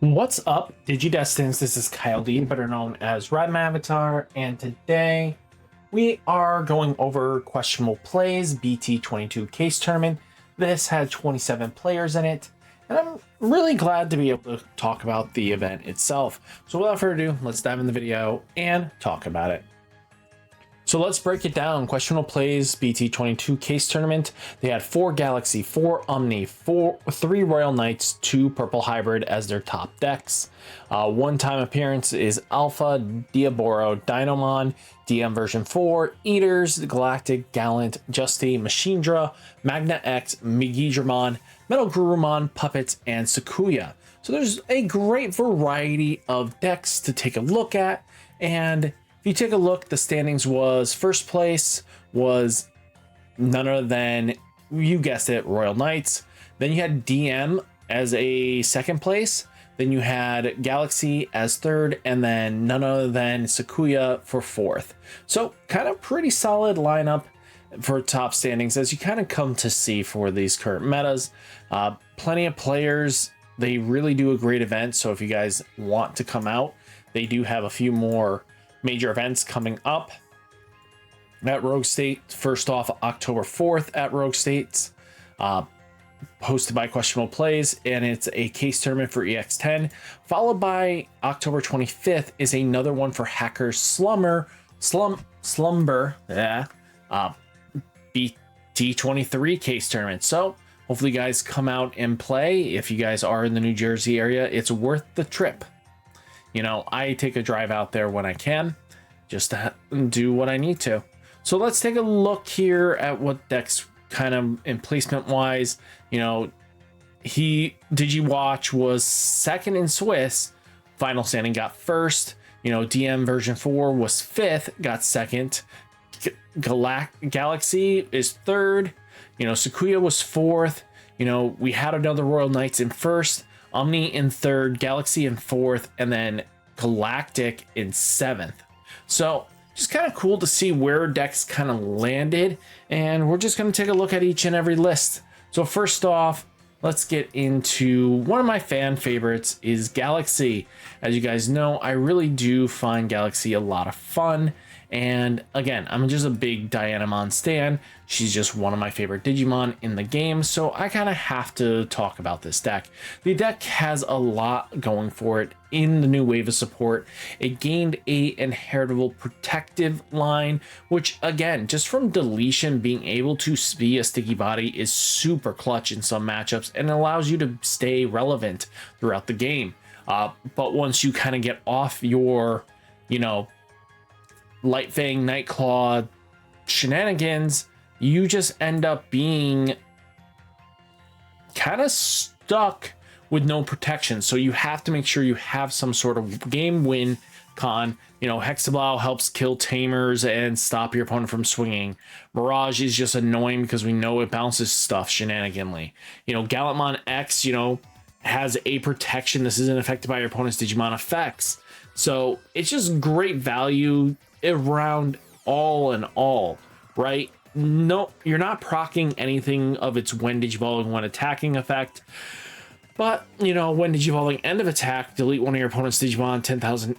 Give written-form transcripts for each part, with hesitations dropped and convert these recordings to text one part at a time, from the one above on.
What's up, Digidestins? This is Kyle D, better known as RideMyAvatar, and today we are going over questionable plays BT-22 case tournament. This had 27 players in it, and I'm really glad to be able to talk about the event itself. So without further ado, let's dive in the video and talk about it. So let's break it down. Questionable plays BT-22 case tournament. They had 4 Galaxy, 4 Omni, 3 Royal Knights, 2 Purple Hybrid as their top decks. One-time appearance is Alpha, Diaboro, Dinomon, DM version 4, Eaters, Galactic, Gallant, Justy, Machinedra, Magna X, Megidramon, Metal Gurumon, Puppets, and Sakuya. So there's a great variety of decks to take a look at, and if you take a look, the standings was first place was none other than, you guessed it, Royal Knights. Then you had DM as a second place. Then you had Galaxy as third, and then none other than Sakuya for fourth. So kind of pretty solid lineup for top standings, as you kind of come to see for these current metas. Plenty of players. They really do a great event. So if you guys want to come out, they do have a few more major events coming up at Rogue State. First off, October 4th at Rogue States, hosted by Questionable Plays, and it's a case tournament for EX10. Followed by October 25th is another one for Hackers Slumber, BT-23 case tournament. So hopefully you guys come out and play. If you guys are in the New Jersey area, it's worth the trip. You know, I take a drive out there when I can, just to do what I need to. So let's take a look here at what decks kind of in placement wise. You know, Digiwatch was second in Swiss, final standing got first. You know, DM version 4 was fifth, got second. Galaxy is third. You know, Sakuya was fourth. You know, we had another Royal Knights in first, Omni in third, Galaxy in fourth, and then Galactic in seventh. So just kind of cool to see where decks kind of landed, and we're just going to take a look at each and every list. So first off, let's get into one of my fan favorites is Galaxy. As you guys know, I really do find Galaxy a lot of fun. And again, I'm just a big Dianamon stan. She's just one of my favorite Digimon in the game, so I kind of have to talk about this deck. The deck has a lot going for it in the new wave of support. It gained a inheritable protective line, which again, just from deletion, being able to be a sticky body is super clutch in some matchups and allows you to stay relevant throughout the game. But once you kind of get off your, you know, Light Fang, Nightclaw shenanigans, you just end up being kind of stuck with no protection. So you have to make sure you have some sort of game win con. You know, Hexablow helps kill Tamers and stop your opponent from swinging. Mirage is just annoying because we know it bounces stuff shenaniganly. You know, Galacticmon X, you know, has a protection. This isn't affected by your opponent's Digimon effects. So it's just great value around all in all, right? No, you're not proccing anything of its when digivolving, when attacking effect, but you know, when digivolving end of attack, delete one of your opponent's Digimon 10,000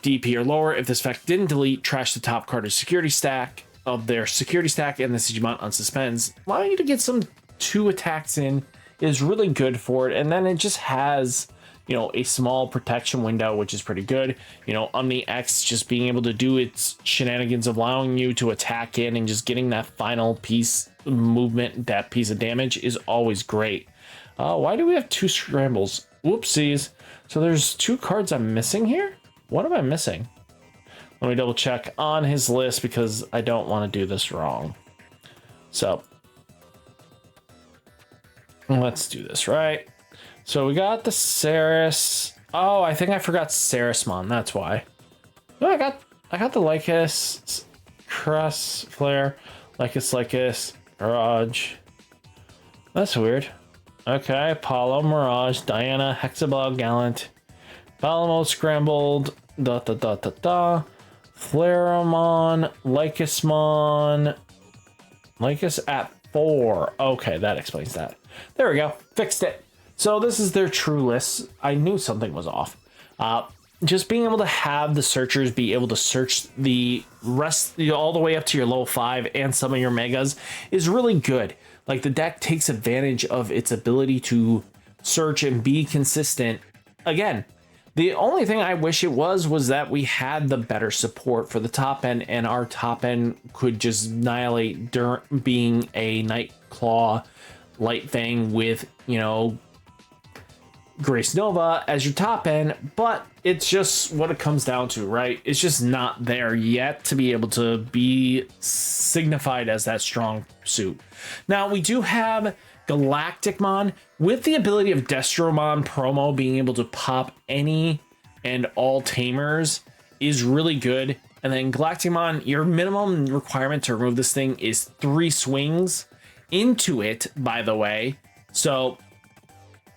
DP or lower. If this effect didn't delete, trash the top card of security stack of their security stack and the Digimon unsuspends, allowing you to get some 2 attacks in is really good for it. And then it just has, you know, a small protection window, which is pretty good. You know, Omni X just being able to do its shenanigans, allowing you to attack in and just getting that final piece movement, that piece of damage is always great. Why do we have 2 scrambles? Whoopsies. So there's 2 cards I'm missing here? What am I missing? Let me double check on his list because I don't want to do this wrong. So let's do this right. So we got the Ceres. Oh, I think I forgot Ceresmon. That's why. No, I got the Lycus, Crus, Flare, Lycus, Mirage. That's weird. Okay, Apollo, Mirage, Diana, Hexablow, Gallant, Balamo, Scrambled, Flareamon, Lycusmon, Lycus at 4. Okay, that explains that. There we go. Fixed it. So this is their true list. I knew something was off. Just being able to have the searchers be able to search the rest, all the way up to your level 5 and some of your megas is really good. Like, the deck takes advantage of its ability to search and be consistent. Again, the only thing I wish it was that we had the better support for the top end, and our top end could just annihilate being a Nightclaw Light Fang with, you know, Grace Nova as your top end, but it's just what it comes down to, right? It's just not there yet to be able to be signified as that strong suit. Now, we do have Galacticmon with the ability of Destromon promo being able to pop any and all tamers is really good. And then Galacticmon, your minimum requirement to remove this thing is 3 swings into it, by the way. So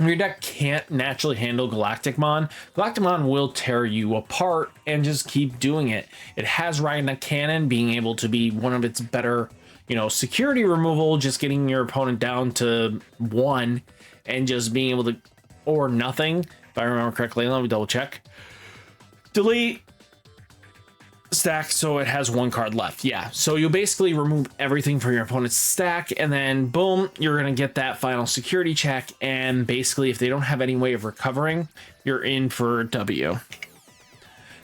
your deck can't naturally handle Galacticmon. Galacticmon will tear you apart and just keep doing it. It has RideMyAvatar being able to be one of its better, you know, security removal, just getting your opponent down to 1 and just being able to, or nothing, if I remember correctly. Let me double check. Delete, stack, so it has 1 card left. Yeah, so you basically remove everything from your opponent's stack, and then boom, you're gonna get that final security check, and basically if they don't have any way of recovering, you're in for a W.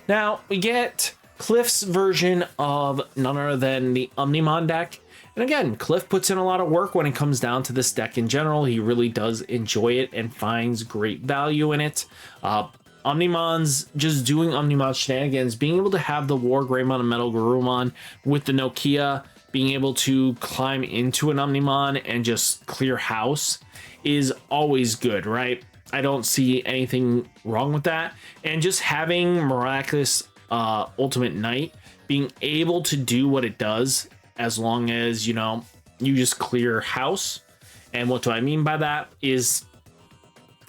Now we get Cliff's version of none other than the Omnimon deck. And again, Cliff puts in a lot of work when it comes down to this deck in general. He really does enjoy it and finds great value in it. Omnimon's just doing Omnimon shenanigans, being able to have the War Greymon and Metal Garurumon with the Nokia, being able to climb into an Omnimon and just clear house is always good, right? I don't see anything wrong with that. And just having Miraculous Ultimate Knight being able to do what it does, as long as, you know, you just clear house. And what do I mean by that is,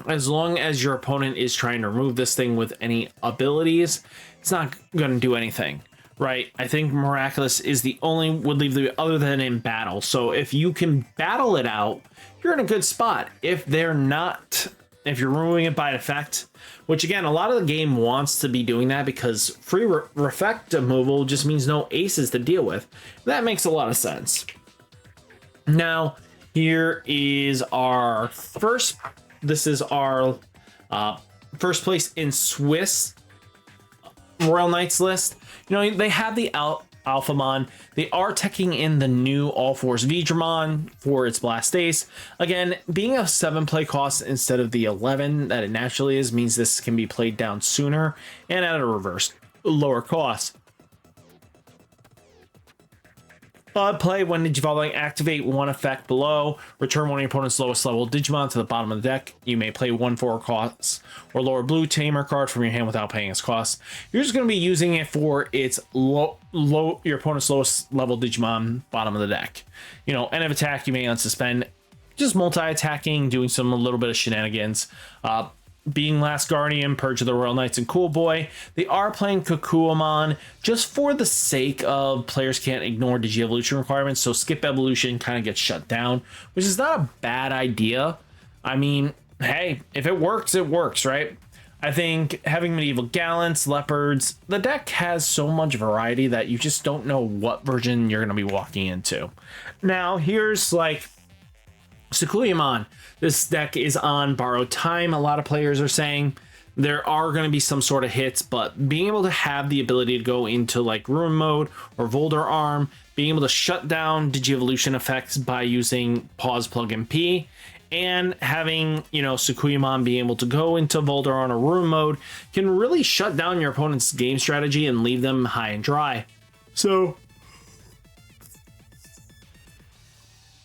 as long as your opponent is trying to remove this thing with any abilities, it's not going to do anything, right? I think Miraculous is the only would leave the other than in battle. So if you can battle it out, you're in a good spot. If they're not, if you're removing it by effect, which again, a lot of the game wants to be doing that because free refect removal just means no aces to deal with. That makes a lot of sense. Now, here is our first. This is our first place in Swiss Royal Knights list. You know, they have the Alphamon. They are teching in the new All Force Digimon for its Blast Ace. Again, being a 7 play cost instead of the 11 that it naturally is means this can be played down sooner and at a reverse lower cost. Play when Digivolving, activate 1 effect below, return 1 of your opponent's lowest level Digimon to the bottom of the deck. You may play 1 4 costs or lower blue tamer card from your hand without paying its cost. You're just going to be using it for its your opponent's lowest level Digimon bottom of the deck. You know, end of attack, you may unsuspend, just multi-attacking, doing a little bit of shenanigans. Being Last Guardian, Purge of the Royal Knights, and Cool Boy. They are playing Kukuamon just for the sake of players can't ignore Digi-Evolution requirements, so Skip Evolution kind of gets shut down, which is not a bad idea. I mean, hey, if it works, right? I think having Medieval Gallants, Leopards, the deck has so much variety that you just don't know what version you're going to be walking into. Now, here's like Sukuyamon. This deck is on borrowed time. A lot of players are saying there are going to be some sort of hits, but being able to have the ability to go into like Ruin Mode or Volder Arm, being able to shut down Digi-Evolution effects by using Pause Plug and P, and having, you know, Sukuyamon being able to go into Volder Arm or Ruin Mode can really shut down your opponent's game strategy and leave them high and dry. So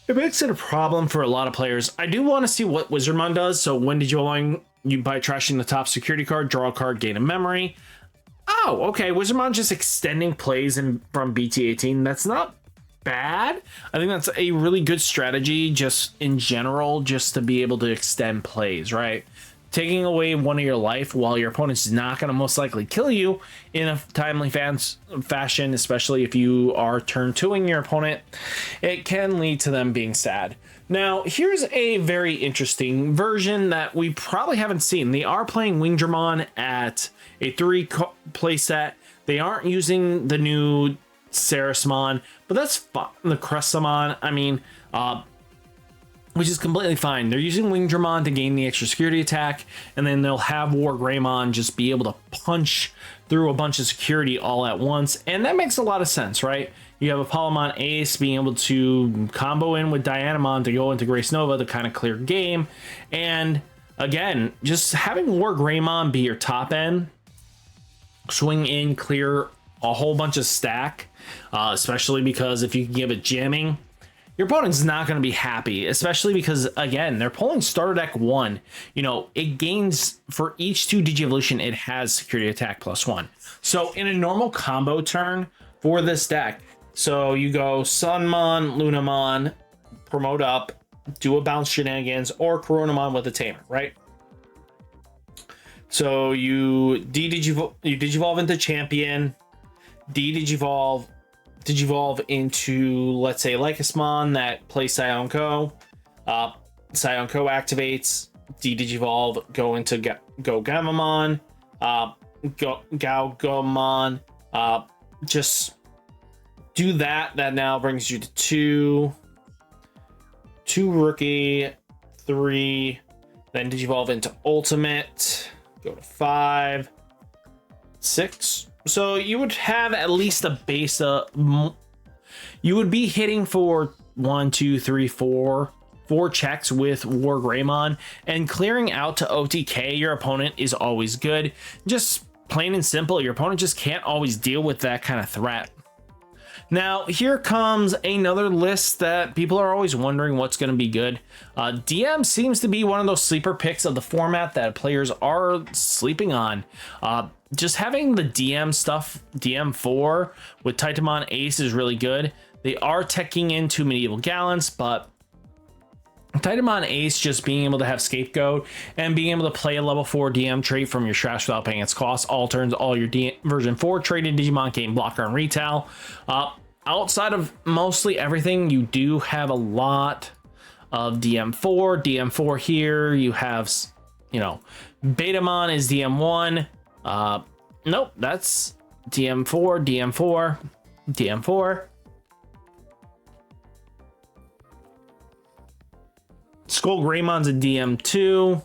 it makes it a problem for a lot of players. I do want to see what Wizardmon does. So when did you by trashing the top security card, draw a card, gain a memory? Oh, okay. Wizardmon just extending plays from BT-18. That's not bad. I think that's a really good strategy just in general, just to be able to extend plays, right? taking away one of your life while your opponent's not going to most likely kill you in a timely fashion, especially if you are turn 2ing your opponent, it can lead to them being sad. Now, here's a very interesting version that we probably haven't seen. They are playing Wingdramon at a 3 playset. They aren't using the new Sarismon, but that's fun. The Cressamon, I mean, which is completely fine. They're using Wingdramon to gain the extra security attack, and then they'll have War Greymon just be able to punch through a bunch of security all at once, and that makes a lot of sense, right? You have Alphamon Ace being able to combo in with Dianamon to go into Grace Nova to kind of clear game, and again, just having War Greymon be your top end, swing in, clear a whole bunch of stack, especially because if you can give it jamming, your opponent's not going to be happy, especially because, again, they're pulling starter deck 1. You know, it gains for each 2 Digievolution, it has security attack +1. So in a normal combo turn for this deck, so you go Sunmon, Lunamon, promote up, do a bounce shenanigans, or Coronamon with a tamer, right? So you Digivolve into Champion, Digivolve into, let's say, Lycosmon that plays Scion Co. Scion Co activates, Digivolve, go into Go Gamamon, Gaugamon, just do that. That now brings you to 2 rookie, 3, then Digivolve into Ultimate, go to 5, 6. So you would have at least a base of, you would be hitting for 1, 2, 3, 4 checks with War Greymon, and clearing out to OTK your opponent is always good. Just plain and simple, your opponent just can't always deal with that kind of threat. Now, here comes another list that people are always wondering what's going to be good. DM seems to be one of those sleeper picks of the format that players are sleeping on. Just having the DM stuff, DM4 with Titanmon Ace is really good. They are teching into Medieval Gallants, but Titanmon Ace just being able to have Scapegoat and being able to play a level 4 DM trait from your trash without paying its cost, all turns, all your version 4 traded Digimon gain blocker and retail. Outside of mostly everything, you do have a lot of DM4 here. You have, you know, Betamon is DM1. Nope, that's DM4. Skull Greymon's a DM2.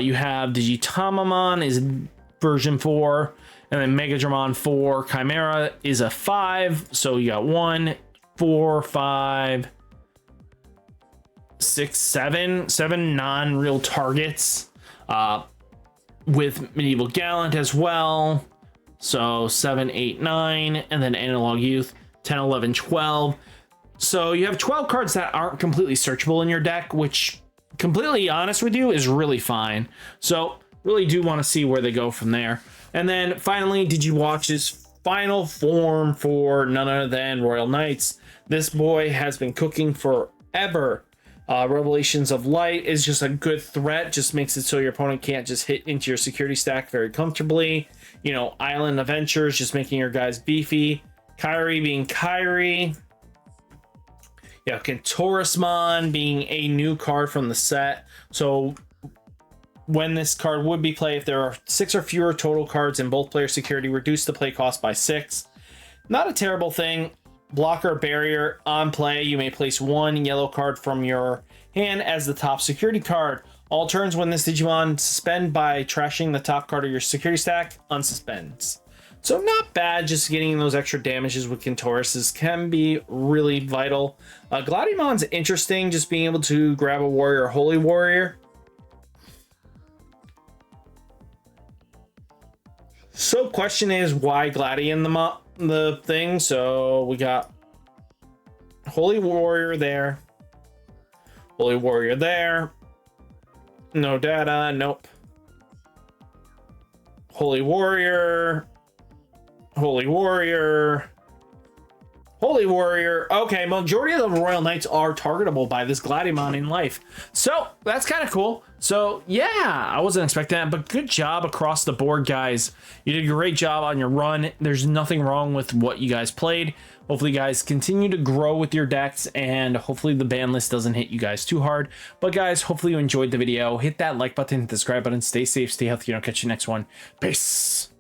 You have Digitamamon is version 4, and then Megadramon 4 Chimera is a 5. So you got 1, 4, 5, 6, 7 non-real targets. With Medieval Gallant as well. So 7, 8, 9, and then Analog Youth 10, 11, 12. So you have 12 cards that aren't completely searchable in your deck, which, completely honest with you, is really fine. So really do want to see where they go from there. And then finally, did you watch his final form for none other than Royal Knights? This boy has been cooking forever. Revelations of Light is just a good threat, just makes it so your opponent can't just hit into your security stack very comfortably. You know, Island Adventures, just making your guys beefy. Kyrie being Kyrie. Yeah, Kentorismon being a new card from the set. So when this card would be played, if there are 6 or fewer total cards in both player security, reduce the play cost by 6. Not a terrible thing. Blocker barrier on play, you may place 1 yellow card from your hand as the top security card. All turns when this Digimon suspend by trashing the top card of your security stack, unsuspends. So not bad, just getting those extra damages with Kentoris can be really vital. Gladimon's interesting, just being able to grab a warrior, Holy Warrior. So question is, why Gladion the thing? So we got Holy Warrior there, Holy Warrior there, no data, nope. Holy Warrior, Holy Warrior, Holy Warrior. Okay, majority of the Royal Knights are targetable by this Galacticmon in life. So that's kind of cool. So yeah, I wasn't expecting that, but good job across the board, guys. You did a great job on your run. There's nothing wrong with what you guys played. Hopefully you guys continue to grow with your decks, and hopefully the ban list doesn't hit you guys too hard. But guys, hopefully you enjoyed the video. Hit that like button, hit the subscribe button. Stay safe, stay healthy, and I'll catch you next one. Peace.